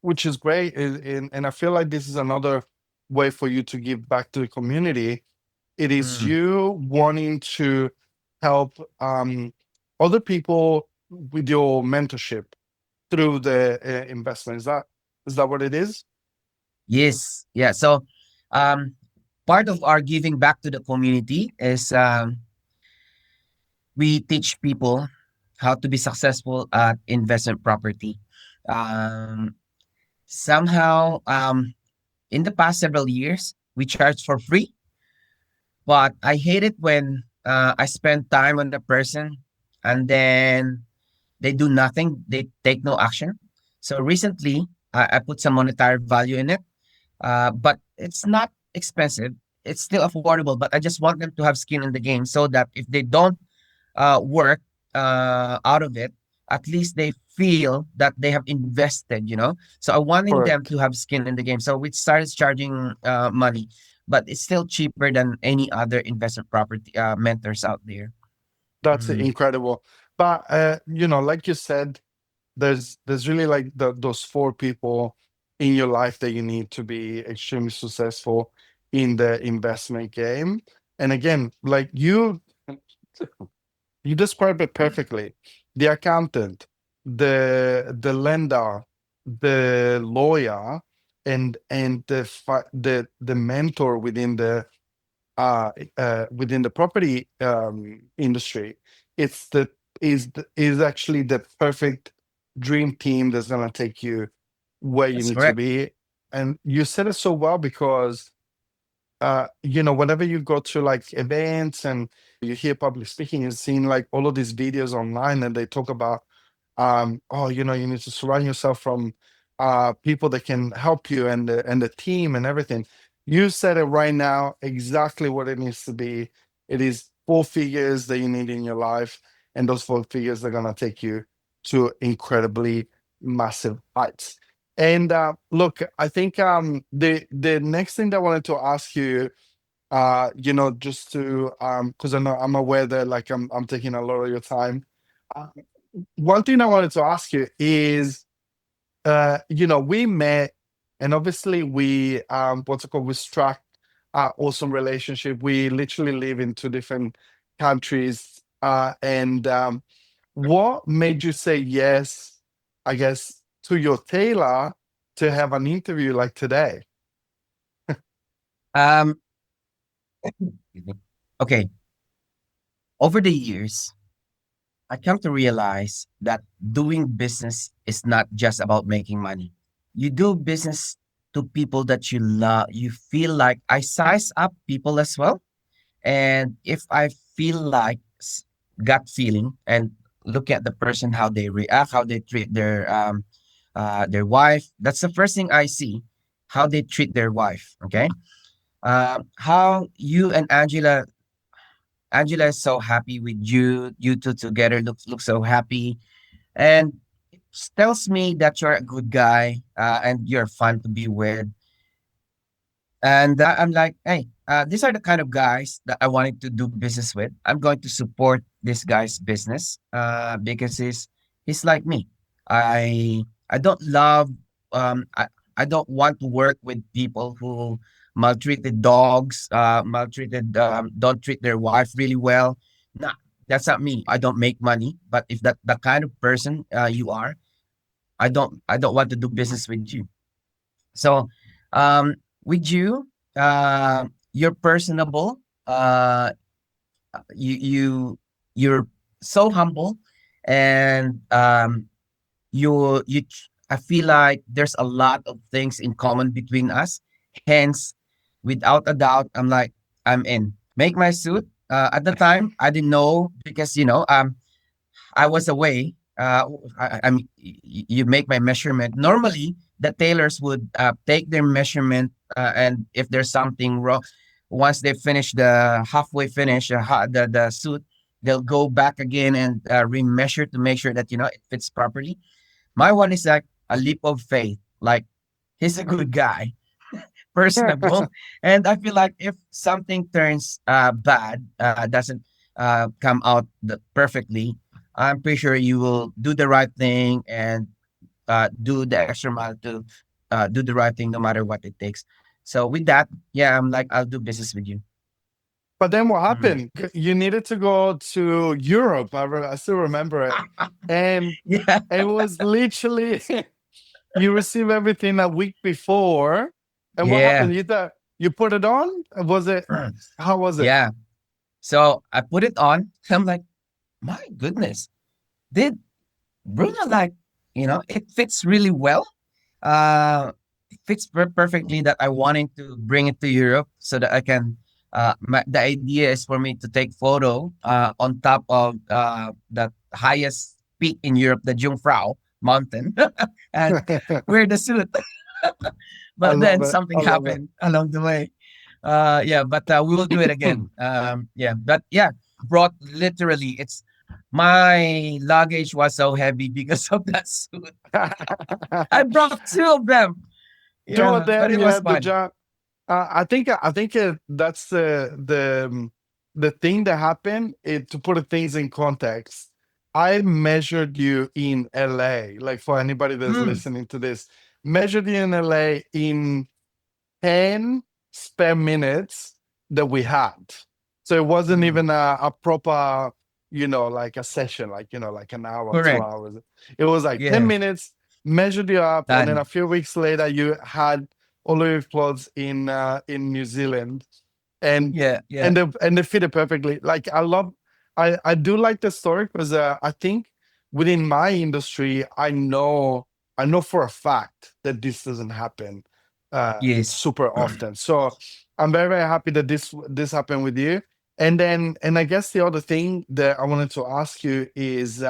which is great. And I feel like this is another way for you to give back to the community. It is Mm, you wanting to help other people with your mentorship through the investment. Is that what it is? Yes. Yeah. So, um, part of our giving back to the community is we teach people how to be successful at investment property. Um, somehow, in the past several years, we charge for free, but I hate it when I spend time on the person and then they do nothing, they take no action. So recently, I put some monetary value in it, but it's not expensive. It's still affordable, but I just want them to have skin in the game so that if they don't work out of it, at least they feel that they have invested, you know? So I wanting them Correct. to have skin in the game. So we started charging money, but it's still cheaper than any other investment property mentors out there. That's Mm, incredible. But like you said, there's really like those four people in your life that you need to be extremely successful in the investment game. And again, like you describe it perfectly. The accountant, the lender, the lawyer, and the mentor uh, within the property industry. It's the is actually the perfect dream team that's gonna take you where you that's need to correct. be. And you said it so well because whenever you go to like events and you hear public speaking, you've seen like all of these videos online and they talk about, oh, you need to surround yourself from people that can help you and the team and everything. You said it right now, exactly what it needs to be. It is four figures that you need in your life, and those four figures are gonna take you to incredibly massive heights. And look, I think the next thing that I wanted to ask you, just to because I know I'm aware that like I'm taking a lot of your time. Uh, One thing I wanted to ask you is, we met, and obviously we what's it called? We struck awesome relationship. We literally live in two different countries, and what made you say yes, I guess, to your tailor to have an interview like today? Um, okay. Over the years, I come to realize that doing business is not just about making money. You do business to people that you love. You feel like I size up people as well. And if I feel like gut feeling and look at the person, how they react, how they treat their wife, that's the first thing I see, how they treat their wife. Okay. How you and Angela is so happy with you. You two together look so happy, and it tells me that you're a good guy and you're fun to be with. And I'm like, hey, these are the kind of guys that I wanted to do business with. I'm going to support this guy's business because he's like me. I don't love um I, I don't want to work with people who maltreated dogs, maltreated don't treat their wife really well. Nah, that's not me. I don't make money, but if that the kind of person you are, I don't want to do business with you. So, um, with you, you're personable. Uh, you you you're so humble, and I feel like there's a lot of things in common between us. Hence, without a doubt, I'm in. Make my suit. At the time, I didn't know because I was away. I mean, you make my measurement. Normally, the tailors would take their measurement, and if there's something wrong, once they finish the halfway finish the suit, they'll go back again and remeasure to make sure that it fits properly. My one is like a leap of faith. Like he's a good guy, personable, and I feel like if something turns bad, doesn't come out perfectly, I'm pretty sure you will do the right thing and do the extra mile to do the right thing no matter what it takes. So with that, yeah, I'm like, I'll do business with you. But then what Mhm. happened? You needed to go to Europe. I still remember it. And Yeah. it was literally you receive everything a week before. And what Yeah. happened? You put it on? Was it how was it? Yeah. So I put it on. I'm like, my goodness, did Bruno like, it fits really well. It fits perfectly that I wanting to bring it to Europe so that I can. The idea is for me to take photo on top of the highest peak in Europe, the Jungfrau mountain, and wear the suit. I But love then it. something I love it. happened along the way. Yeah, but we will do it again. Yeah, but yeah, brought literally. It's my luggage was so heavy because of that suit. I brought two of them. Two Yeah, of but them, it you was had the fun. job. I think that's the thing that happened. To put things in context, I measured you in LA. Like for anybody that's Mm, listening to this, measured you in LA in 10 spare minutes that we had. So it wasn't mm, even a proper, like a session, like, like an hour, two correct. hours. It was like 10 Yeah, minutes, measured you up, and then done. a few weeks later you had all of your clothes in New Zealand. And Yeah, yeah, and they fit it perfectly. Like I do like the story because I think within my industry, I know for a fact that this doesn't happen yes. super often. So I'm very, very happy that this happened with you. And I guess the other thing that I wanted to ask you is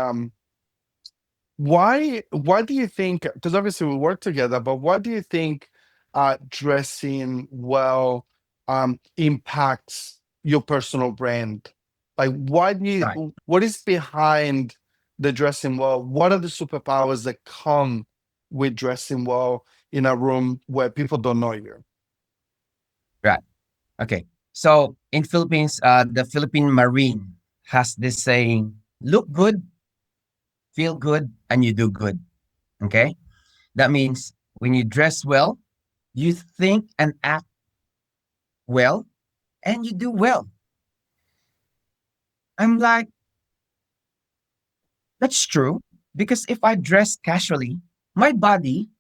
why do you think, because obviously we work together, but why do you think dressing well impacts your personal brand? Like Right. what is behind the dressing well? What are the superpowers that come with dressing well in a room where people don't know you? Right. Okay. So in Philippines, the Philippine Marine has this saying: "Look good, feel good, and you do good." Okay. That means when you dress well, you think and act well, and you do well. I'm like, that's true. Because if I dress casually, my body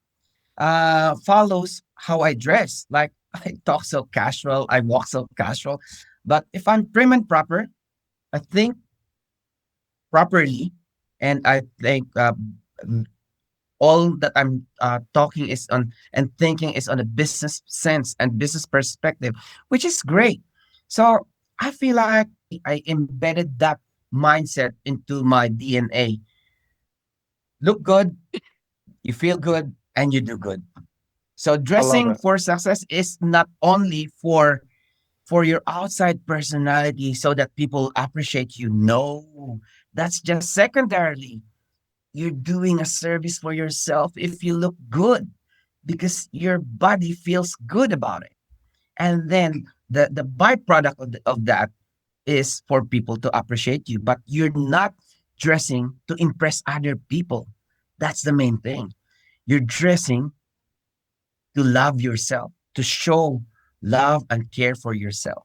follows how I dress. Like I talk so casual, I walk so casual. But if I'm prim and proper, I think properly, and I think all that I'm talking is on and thinking is on a business sense and business perspective, which is great. So I feel like I embedded that mindset into my DNA. Look good, you feel good, and you do good. So I love dressing it. for success is not only for your outside personality so that people appreciate you. No, that's just secondarily. You're doing a service for yourself if you look good because your body feels good about it. And then the byproduct of that is for people to appreciate you, but you're not dressing to impress other people. That's the main thing. You're dressing to love yourself, to show love and care for yourself.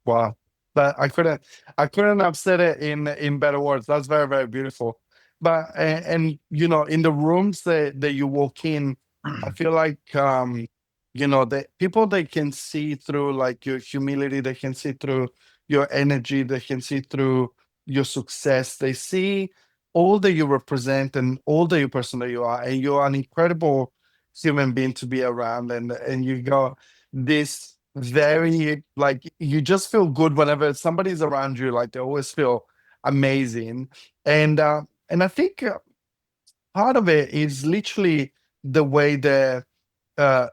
Wow. That I couldn't have said it in better words. That's very, very beautiful. But and in the rooms that you walk in, I feel like the people, they can see through like your humility, they can see through your energy, they can see through your success. They see all that you represent and all the person that you are, and you're an incredible human being to be around, and you got this very, like, you just feel good whenever somebody's around you, like they always feel amazing. And I think part of it is literally the way that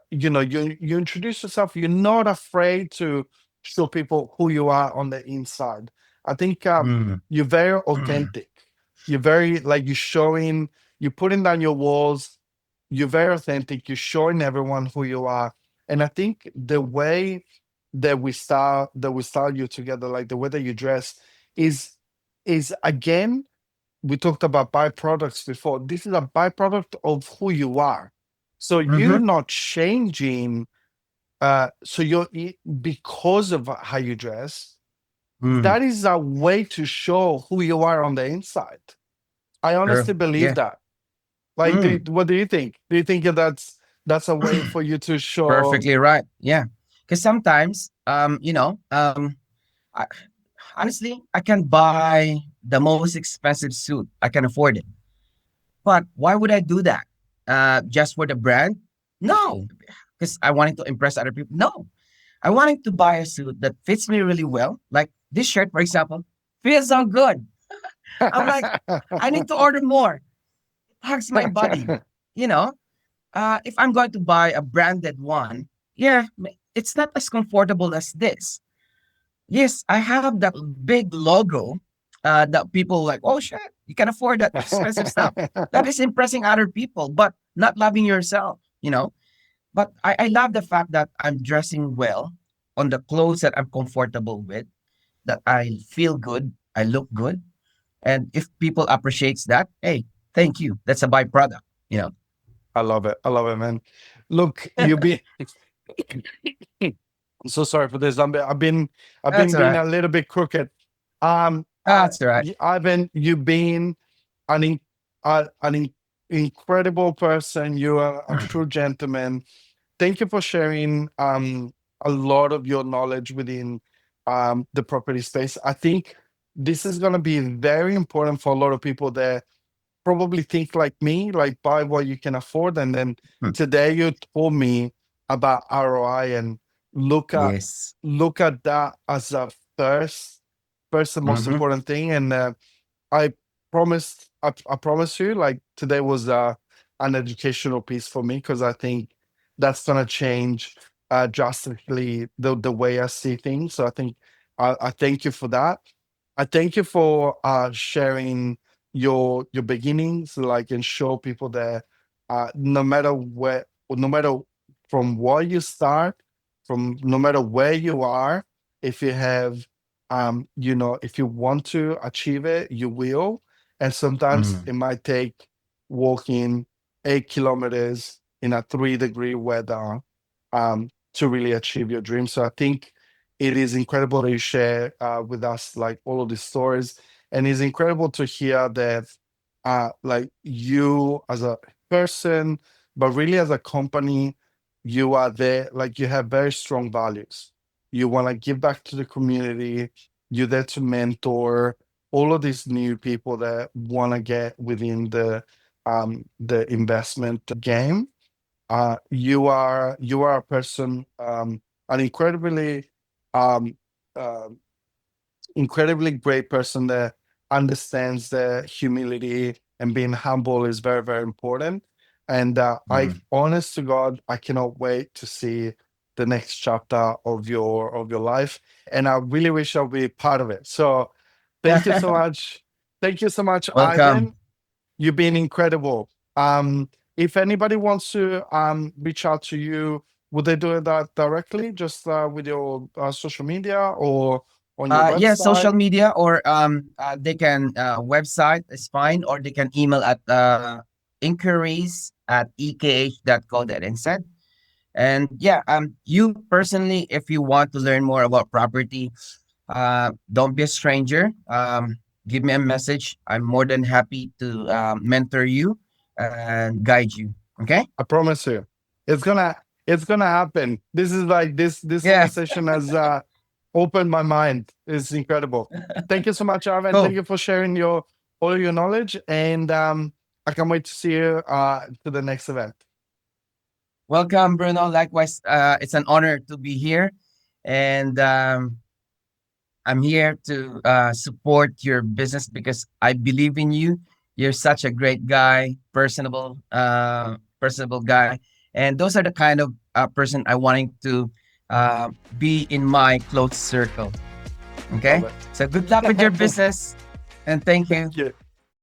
you introduce yourself. You're not afraid to show people who you are on the inside. I think Mm. you're very authentic. You're very, like, you're putting down your walls. You're very authentic. You're showing everyone who you are. And I think the way that we start you together, like the way that you dress, is again, we talked about byproducts before. This is a byproduct of who you are. So you're Mm-hmm. not changing. Because of how you dress, Mm. that is a way to show who you are on the inside. I True. honestly believe Yeah. that. Like, Mm. what do you think? Do you think that That's a way for you to show. Perfectly right. Yeah. Because sometimes, I, honestly, I can buy the most expensive suit. I can afford it. But why would I do that? Just for the brand? No, because I wanted to impress other people. No, I wanted to buy a suit that fits me really well. Like this shirt, for example, feels so good. I'm like, I need to order more. It hugs my body. You know, if I'm going to buy a branded one, yeah, it's not as comfortable as this. Yes, I have that big logo that people like, oh shit, you can afford that expensive stuff. That is impressing other people, but not loving yourself. But I love the fact that I'm dressing well on the clothes that I'm comfortable with, that I feel good, I look good. And if people appreciates that, hey, thank you. That's a byproduct. I love it. I love it, man. Look, you be so sorry for this. I've That's been all being right. a little bit crooked. That's all right. Ivan, you've been an in, incredible person. You are a true gentleman. Thank you for sharing a lot of your knowledge within the property space. I think this is going to be very important for a lot of people that probably think like me, like buy what you can afford. And then Hmm. today you told me about ROI and look at Yes. look at that as a first and most Mm-hmm. important thing. And I I promise you, like today was an educational piece for me because I think that's gonna change drastically the way I see things. So I think I thank you for that. I thank you for sharing your beginnings, like and show people that no matter where, no matter from where you start, from no matter where you are, if you have if you want to achieve it, you will. And sometimes Mm. it might take walking 8 kilometers in a 3-degree weather to really achieve your dream. So I think it is incredible that you share with us like all of these stories, and it's incredible to hear that like you as a person, but really as a company, you are there, like you have very strong values. You want to give back to the community. You're there to mentor all of these new people that want to get within the investment game. You are a person, an um, uh, incredibly great person that understands that humility and being humble is very, very important. And I, Mm. honest to God, I cannot wait to see the next chapter of your life, and I really wish I'll be part of it. So, thank you so much. Thank you so much, Welcome. Ivan. You've been incredible. If anybody wants to reach out to you, would they do that directly, just with your social media or on your Yeah, social website? media or they can website is fine, or they can email at inquiries@ekh.co.nz. And yeah, you personally, if you want to learn more about property, don't be a stranger. Give me a message. I'm more than happy to mentor you and guide you. Okay? I promise you, it's gonna it's gonna happen. This is like this Yeah. conversation has opened my mind. It's incredible. Thank you so much, Arvin. Thank Cool. you for sharing your all your knowledge, and I can't wait to see you to the next event. Welcome, Bruno. Likewise, it's an honor to be here. And I'm here to support your business because I believe in you. You're such a great guy, personable guy, and those are the kind of person I wanting to be in my close circle. Love Okay, it. so good luck with your business, and thank you. Thank you.